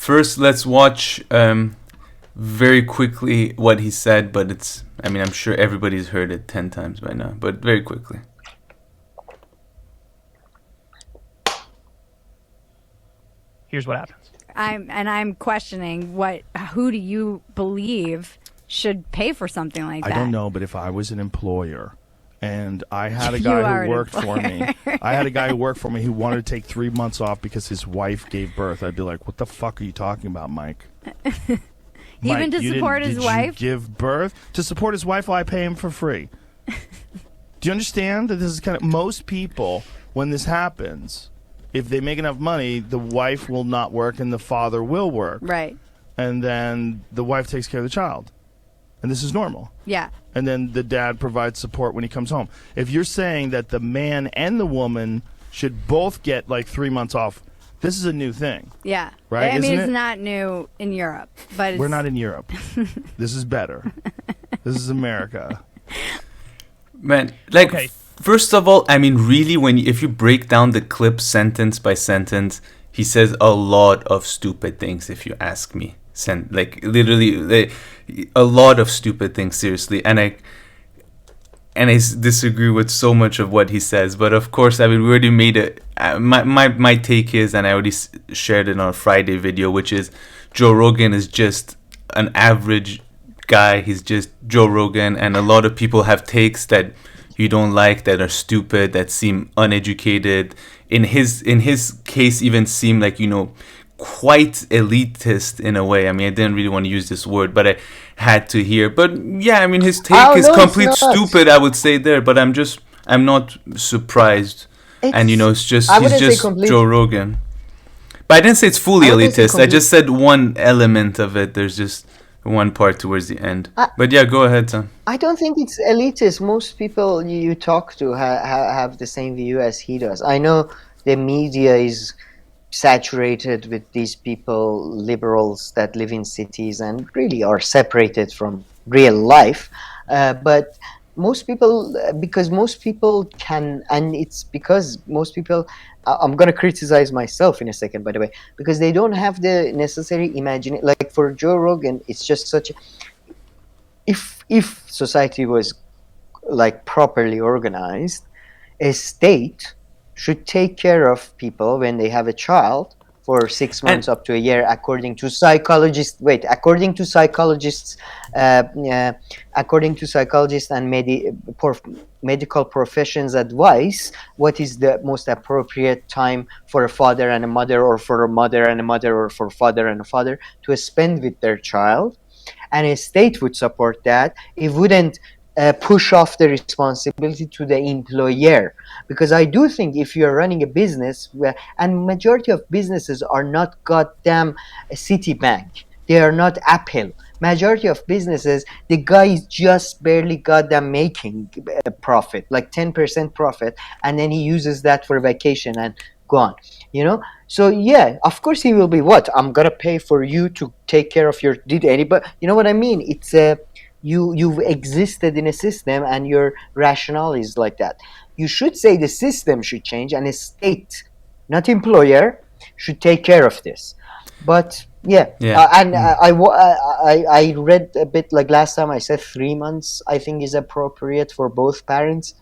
first, let's watch very quickly what he said, but I'm sure everybody's heard it 10 times by now, but very quickly. Here's what happens. I'm questioning who do you believe should pay for something like that? I don't know, but if I was an employer and I had a guy who worked for me, who wanted to take 3 months off because his wife gave birth, I'd be like, what the fuck are you talking about, Mike? Even to support his wife? Did you give birth? To support his wife, I pay him for free. Do you understand that this is kind of, most people, when this happens, if they make enough money, the wife will not work and the father will work. Right. And then the wife takes care of the child. And this is normal. Yeah. And then the dad provides support when he comes home. If you're saying that the man and the woman should both get like 3 months off, this is a new thing. Yeah. Right? I mean, it's not new in Europe, but we're not in Europe. This is better. This is America. Man, like, first of all, I mean, really, if you break down the clip sentence by sentence, he says a lot of stupid things, if you ask me. Literally, a lot of stupid things, seriously. And I disagree with so much of what he says. But of course, I mean, we already made it. My take is, and I already shared it on a Friday video, which is Joe Rogan is just an average guy. He's just Joe Rogan, and a lot of people have takes that you don't like, that are stupid, that seem uneducated. In his case, even seem like, quite elitist in a way. I mean, I didn't really want to use this word, but I had to hear. But yeah, I mean, his take is complete stupid, I would say there. But I'm not surprised. It's just he's just Joe Rogan. But I didn't say it's fully elitist. I just said one element of it. There's just one part towards the end. But yeah, go ahead, Sam. I don't think it's elitist. Most people you talk to have the same view as he does. I know the media is saturated with these people, liberals that live in cities and really are separated from real life. But most people, because most people can, and it's because most people, I'm going to criticize myself in a second, by the way, because they don't have the necessary imagination. Like for Joe Rogan, it's just such a, if society was like properly organized, a state should take care of people when they have a child for 6 months up to a year, according to psychologists. According to psychologists and medical professions' advice, what is the most appropriate time for a father and a mother, or for a mother and a mother, or for a father and a father to spend with their child? And a state would support that. It wouldn't push off the responsibility to the employer, because I do think if you're running a business, and majority of businesses are not goddamn Citibank, they are not Apple. Majority of businesses, the guy is just barely goddamn making a profit, like 10% profit, and then he uses that for vacation and gone. So yeah, of course he will be I'm gonna pay for you to take care of your but you know what I mean? It's you've existed in a system and your rationale is like that. You should say the system should change and a state, not employer, should take care of this. But I read a bit, like last time I said 3 months I think is appropriate for both parents,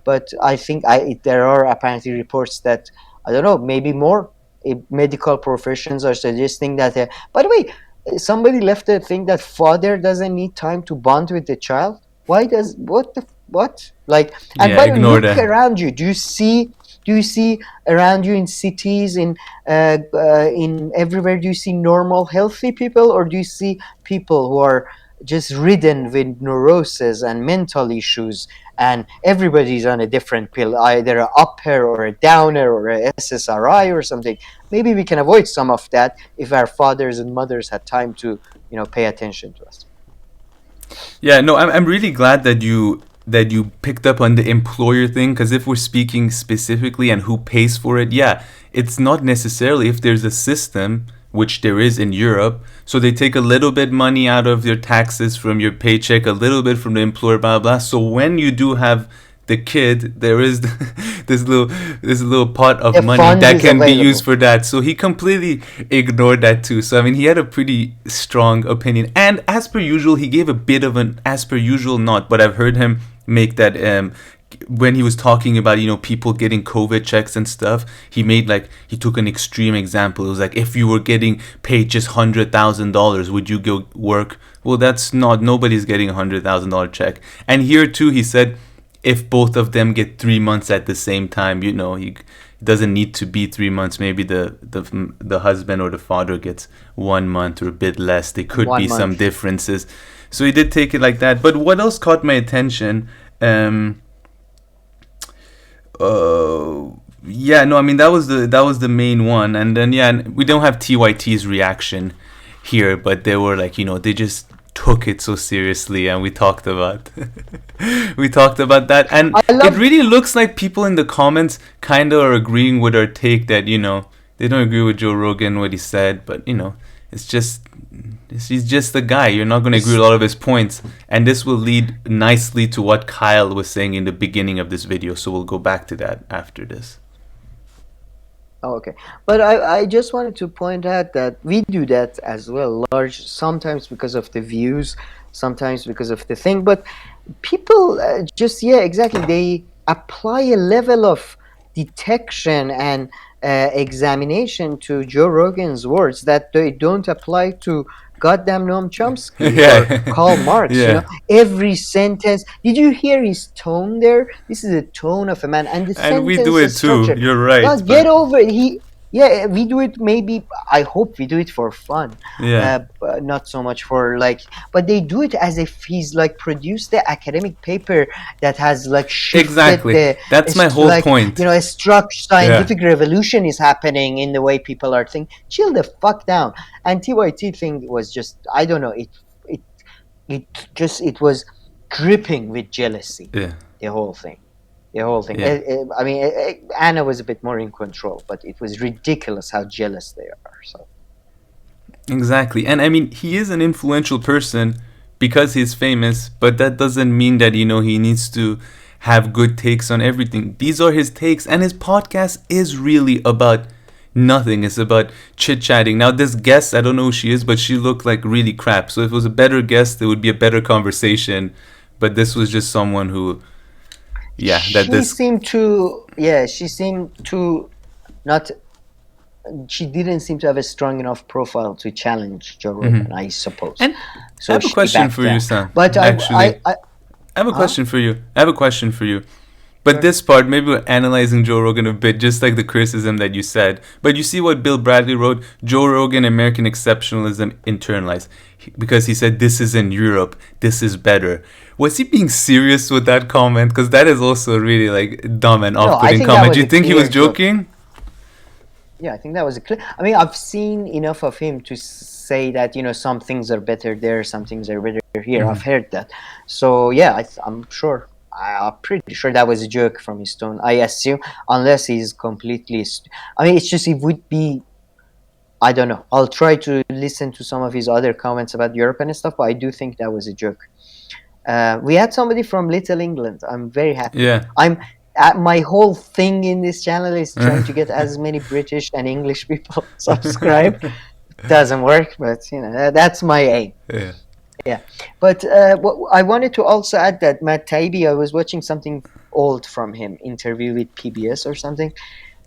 but I think there are apparently reports that, I don't know, maybe more. Medical professions are suggesting that. By the way, somebody left a thing that father doesn't need time to bond with the child. Why does what? Like, and by the way, look around you. Do you see around you in cities, in everywhere? Do you see normal, healthy people, or do you see people who are just ridden with neurosis and mental issues? And everybody's on a different pill, either an upper or a downer or a SSRI or something. Maybe we can avoid some of that if our fathers and mothers had time to, pay attention to us. Yeah, no, I'm really glad that you picked up on the employer thing, because if we're speaking specifically and who pays for it, yeah, it's not necessarily if there's a system, which there is in Europe. So they take a little bit money out of your taxes from your paycheck, a little bit from the employer, blah, blah. So when you do have the kid, there is this little pot of The money fund that is can be available. used for that. So he completely ignored that too. So I mean, he had a pretty strong opinion, and as per usual, he gave a bit of an as per usual not, but I've heard him make that when he was talking about, you know, people getting COVID checks and stuff, he took an extreme example. It was like, if you were getting paid just $100,000, would you go work? Well, nobody's getting $100,000 check. And here too, he said, if both of them get 3 months at the same time, you know, it doesn't need to be 3 months. Maybe the husband or the father gets 1 month or a bit less. There could be some differences. So he did take it like that. But what else caught my attention? Yeah, no, I mean, that was the main one. And then, yeah, we don't have TYT's reaction here, but they were like, you know, they just took it so seriously, and we talked about that. And it really looks like people in the comments kind of are agreeing with our take that, you know, they don't agree with Joe Rogan, what he said, but, you know, he's just a guy. You're not going to agree with a lot of his points. And this will lead nicely to what Kyle was saying in the beginning of this video. So we'll go back to that after this. Oh, okay. But I just wanted to point out that we do that as well, sometimes because of the views, sometimes because of the thing. But people exactly. They apply a level of detection and examination to Joe Rogan's words that they don't apply to goddamn Noam Chomsky or Karl Marx. Yeah. You know, every sentence. Did you hear his tone there? This is the tone of a man, and we do it too. You're right. No, get over it. We do it. Maybe I hope we do it for fun. Yeah. Not so much for but they do it as if he's like produced the academic paper that has like shifted. Exactly. That's my whole point. You know, a structured scientific revolution is happening in the way people are thinking. Chill the fuck down. And TYT thing was just, I don't know. It was dripping with jealousy. Yeah. The whole thing. Yeah. I mean, Anna was a bit more in control, but it was ridiculous how jealous they are. So. Exactly. And I mean, he is an influential person because he's famous, but that doesn't mean that, you know, he needs to have good takes on everything. These are his takes, and his podcast is really about nothing. It's about chit-chatting. Now, this guest, I don't know who she is, but she looked like really crap. So if it was a better guest, it would be a better conversation. But this was just someone who... Yeah, she didn't seem to have a strong enough profile to challenge Joe Rogan, I suppose. And so I have a question for you, Sam. But actually, I have a question for you. But this part, maybe we're analyzing Joe Rogan a bit, just like the criticism that you said. But you see what Bill Bradley wrote? Joe Rogan, American exceptionalism internalized. Because he said, this is in Europe, this is better. Was he being serious with that comment? Because that is also really like dumb and off-putting comment. Do you think he was joking? Yeah, I think that was a clear... I mean, I've seen enough of him to say that, you know, some things are better there, some things are better here. I've heard that. So, yeah, I'm sure. I'm pretty sure that was a joke from his tone. I assume, unless he's completely... I mean, it's just, it would be... I don't know. I'll try to listen to some of his other comments about Europe and stuff, but I do think that was a joke. We had somebody from Little England. I'm very happy. Yeah. My whole thing in this channel is trying to get as many British and English people subscribed. Doesn't work, but you know, that's my aim. Yeah. But I wanted to also add that Matt Taibbi, I was watching something old from him, interview with PBS or something,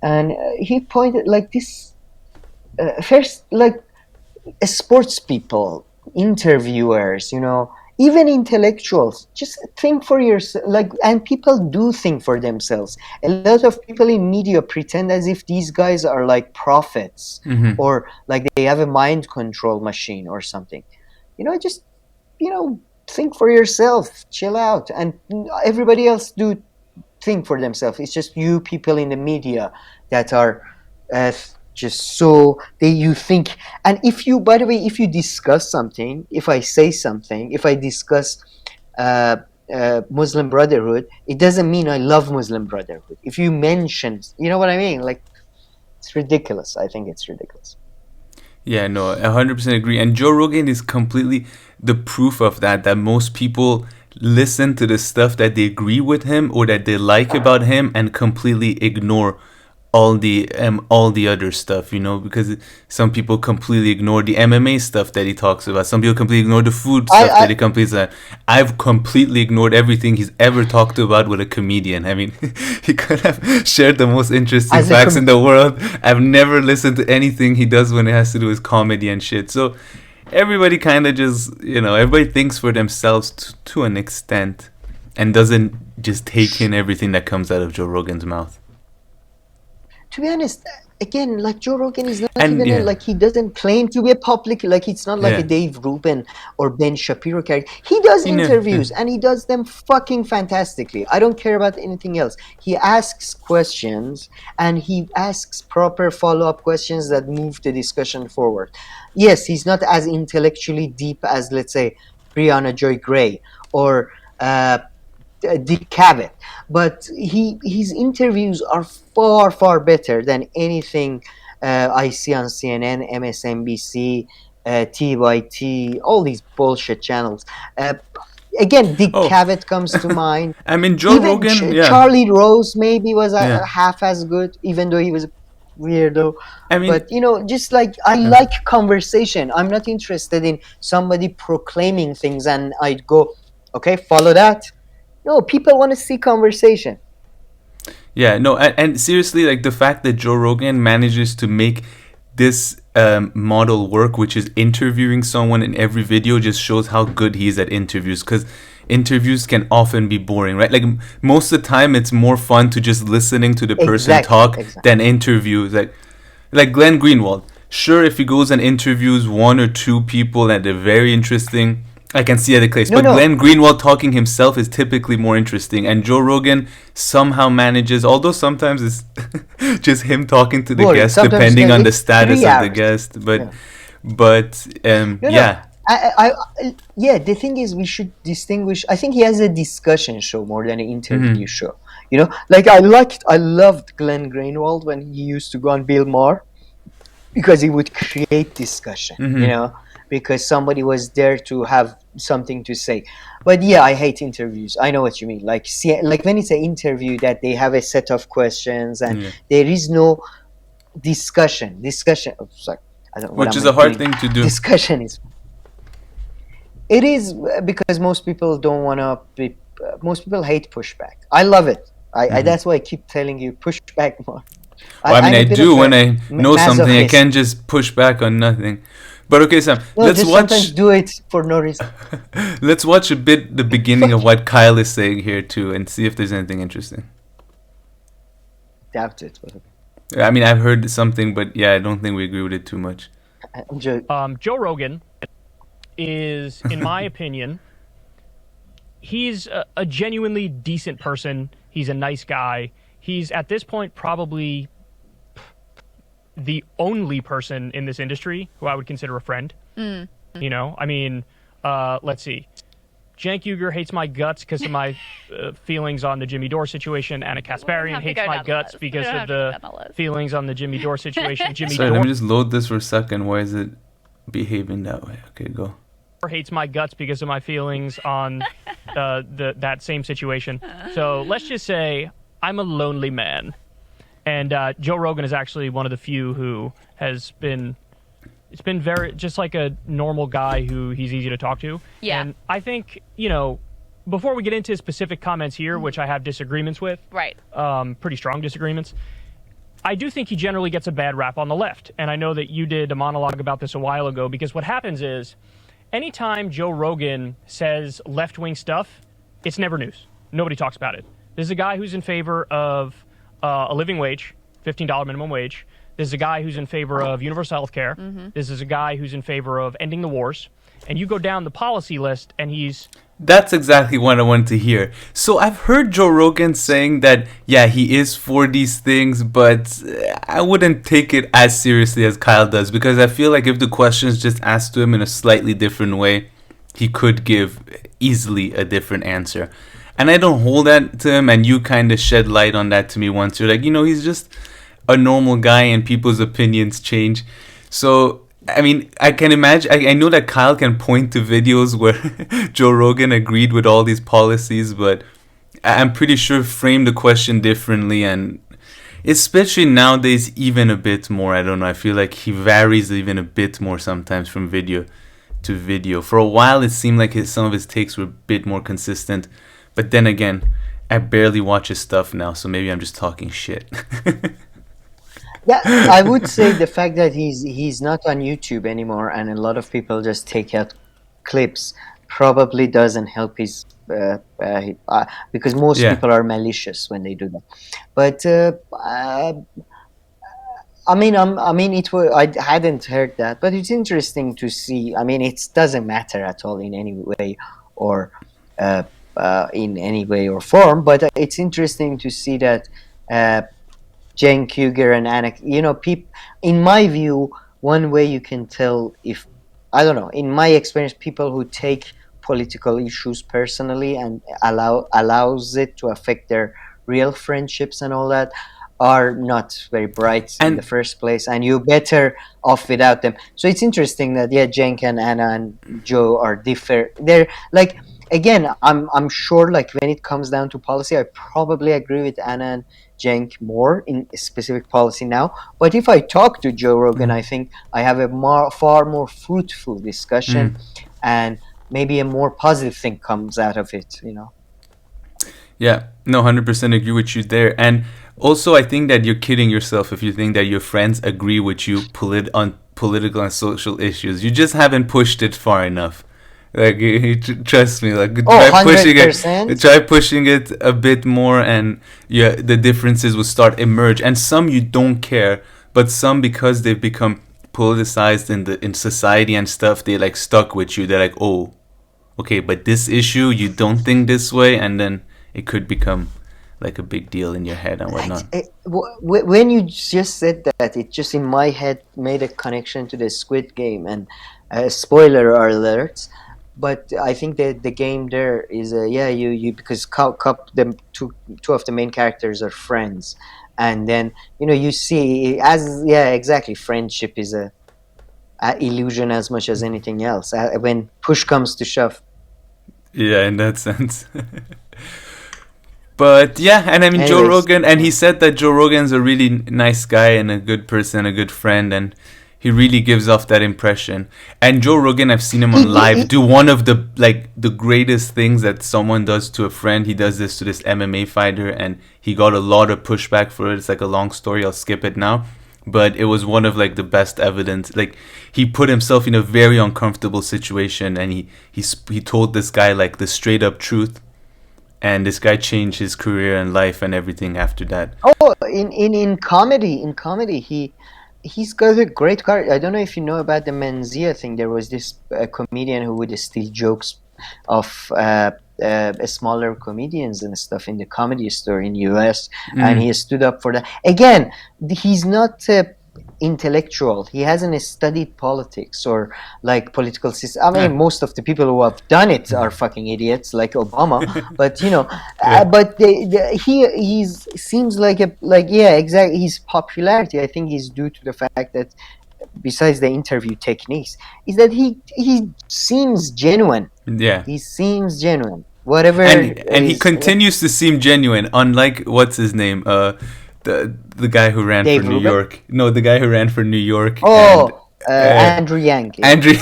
and he pointed like this. First, like sports people, interviewers, you know, even intellectuals, just think for yourself. And people do think for themselves. A lot of people in media pretend as if these guys are like prophets, or like they have a mind control machine or something. You know, just, you know, think for yourself, chill out, and everybody else do think for themselves. It's just you people in the media that are just so you think. And if you, by the way, if you discuss something, if I say something, if I discuss Muslim Brotherhood, it doesn't mean I love Muslim Brotherhood. If you mention, you know what I mean? Like, it's ridiculous. I think it's ridiculous. Yeah, no, 100% agree. And Joe Rogan is completely the proof of that most people listen to the stuff that they agree with him or that they like about him and completely ignore all the other stuff, you know, because some people completely ignore the MMA stuff that he talks about. Some people completely ignore the food stuff that he completely. I've completely ignored everything he's ever talked about with a comedian. I mean, he could have shared the most interesting facts in the world. I've never listened to anything he does when it has to do with comedy and shit. So everybody kind of just, you know, everybody thinks for themselves to an extent and doesn't just take in everything that comes out of Joe Rogan's mouth. To be honest, again, like Joe Rogan is not even like he doesn't claim to be a public, like it's not like a Dave Rubin or Ben Shapiro character. He does interviews and he does them fucking fantastically. I don't care about anything else. He asks questions and he asks proper follow-up questions that move the discussion forward. Yes, he's not as intellectually deep as, let's say, Brianna Joy Gray or Dick Cavett, but his interviews are far better than anything I see on CNN, MSNBC, TYT, all these bullshit channels. Again, Dick Cavett comes to mind. I mean, Joe Rogan, Charlie Rose maybe was half as good, even though he was a weirdo. I mean, but you know, just like I like conversation. I'm not interested in somebody proclaiming things and I'd go, okay, follow that. No, people want to see conversation. Yeah, no, and seriously, like the fact that Joe Rogan manages to make this model work, which is interviewing someone in every video, just shows how good he is at interviews. Because interviews can often be boring, right? Like most of the time, it's more fun to just listening to the person talk than interviews. Like Glenn Greenwald. Sure, if he goes and interviews one or two people and they're very interesting, I can see at the case. But Glenn Greenwald talking himself is typically more interesting. And Joe Rogan somehow manages, although sometimes it's just him talking to the guest, depending on the status of the guest. But the thing is, we should distinguish. I think he has a discussion show more than an interview show. You know, like I loved Glenn Greenwald when he used to go on Bill Maher because he would create discussion, you know, because somebody was there to have something to say. But yeah, I hate interviews. I know what you mean. Like when it's an interview that they have a set of questions and there is no discussion. Oh, sorry. I don't know which is a hard thing to do. Discussion is. It is because most people don't want to be. Most people hate pushback. I love it. I that's why I keep telling you push back more. Well, I mean, I do when I know something. I can't just push back on nothing. But okay, Sam, let's watch. Sometimes do it for no reason. Let's watch a bit the beginning of what Kyle is saying here too, and see if there's anything interesting. Doubt it. I mean, I've heard something, but yeah, I don't think we agree with it too much. Joe Rogan is, in my opinion, he's a genuinely decent person. He's a nice guy. He's at this point probably the only person in this industry who I would consider a friend. You know, I mean, let's see. Cenk Uygur hates my guts because of my feelings on the Jimmy Dore situation. Anna Kasparian hates my guts because of the feelings on the Jimmy Dore situation. Sorry, let me just load this for a second. Why is it behaving that way? Okay, go. Hates my guts because of my feelings on that same situation. So let's just say I'm a lonely man. And Joe Rogan is actually one of the few who has been, it's been very, just like a normal guy who he's easy to talk to. Yeah. And I think, you know, before we get into specific comments here, which I have disagreements with, right? Pretty strong disagreements, I do think he generally gets a bad rap on the left. And I know that you did a monologue about this a while ago, because what happens is, anytime Joe Rogan says left-wing stuff, it's never news. Nobody talks about it. This is a guy who's in favor of a living wage, $15 minimum wage. This is a guy who's in favor of universal health care. This is a guy who's in favor of ending the wars. And you go down the policy list, and he's... That's exactly what I wanted to hear. So I've heard Joe Rogan saying that, yeah, he is for these things, but I wouldn't take it as seriously as Kyle does, because I feel like if the question's just asked to him in a slightly different way, he could give easily a different answer. And I don't hold that to him, and you kind of shed light on that to me once. You're like, you know, he's just a normal guy and people's opinions change. So I mean, I can imagine. I know that Kyle can point to videos where Joe Rogan agreed with all these policies, but I'm pretty sure framed the question differently, and especially nowadays, even a bit more. I don't know. I feel like he varies even a bit more sometimes from video to video. For a while, it seemed like some of his takes were a bit more consistent, but then again, I barely watch his stuff now, so maybe I'm just talking shit. Yeah, I would say the fact that he's not on YouTube anymore, and a lot of people just take out clips, probably doesn't help his because most Yeah. people are malicious when they do that. But I mean, it was, I hadn't heard that, but it's interesting to see. I mean, it doesn't matter at all in any way or uh, in any way or form, but it's interesting to see that. Jen Kuger and Anna, in my view, one way you can tell if, I don't know, in my experience, people who take political issues personally and allows it to affect their real friendships and all that are not very bright in the And first place, and you're better off without them. So it's interesting that yeah, Jen and Anna and Joe are different. They're like, again, I'm sure like when it comes down to policy, I probably agree with Anna and Cenk more in specific policy now. But if I talk to Joe Rogan, I think I have a far more fruitful discussion, and maybe a more positive thing comes out of it. yeah, no, 100% agree with you there. And also, I think that you're kidding yourself if you think that your friends agree with you on political and social issues. You just haven't pushed it far enough. Like, trust me, like, Oh, try pushing it a bit more, and yeah, the differences will start emerge. And some you don't care, but some, because they've become politicized in society and stuff, they like stuck with you. They're like, oh, okay, but this issue you don't think this way, and then it could become like a big deal in your head and whatnot. When you just said that, it just in my head made a connection to the Squid Game, and spoiler alert. But I think that the game there is you because two of the main characters are friends, and then you see as exactly, friendship is a illusion as much as anything else. When push comes to shove. Yeah, in that sense. But yeah, and I mean, Joe Anyways, Rogan, and he said that Joe Rogan's a really nice guy and a good person, a good friend, and he really gives off that impression. And Joe Rogan, I've seen him on live do one of the greatest things that someone does to a friend. He does this to this MMA fighter, and he got a lot of pushback for it. It's like a long story. I'll skip it now. But it was one of like the best evidence. Like, he put himself in a very uncomfortable situation, and he told this guy like the straight up truth, and this guy changed his career and life and everything after that. oh, in comedy, he's got a great card. I don't know if you know about the Menzia thing. There was this comedian who would steal jokes of smaller comedians and stuff in the Comedy Store in US, and he stood up for that. Again, he's not intellectual. He hasn't studied politics or like political system. I mean, most of the people who have done it are fucking idiots, like Obama. But but he seems like exactly. His popularity, I think, is due to the fact that, besides the interview techniques, is that he seems genuine. Yeah. He seems genuine. Whatever. And he continues to seem genuine, unlike what's his name, the guy who ran Dave for New Rubin? York. No, the guy who ran for New York. Oh, Andrew Yang. Yeah. Andrew,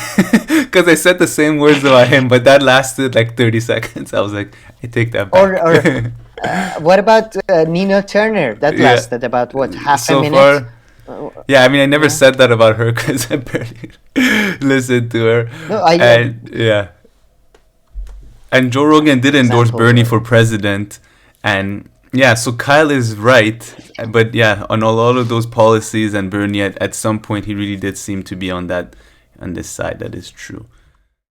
because I said the same words about him, but that lasted like 30 seconds. I was like, I take that back. Or what about Nina Turner? That lasted about what, half a minute? Yeah, I mean, I never said that about her because I barely listened to her. No, yeah. And Joe Rogan did endorse Example, Bernie for president, and yeah, so Kyle is right, but yeah, on a lot of those policies and Bernie, at some point, he really did seem to be on this side. That is true.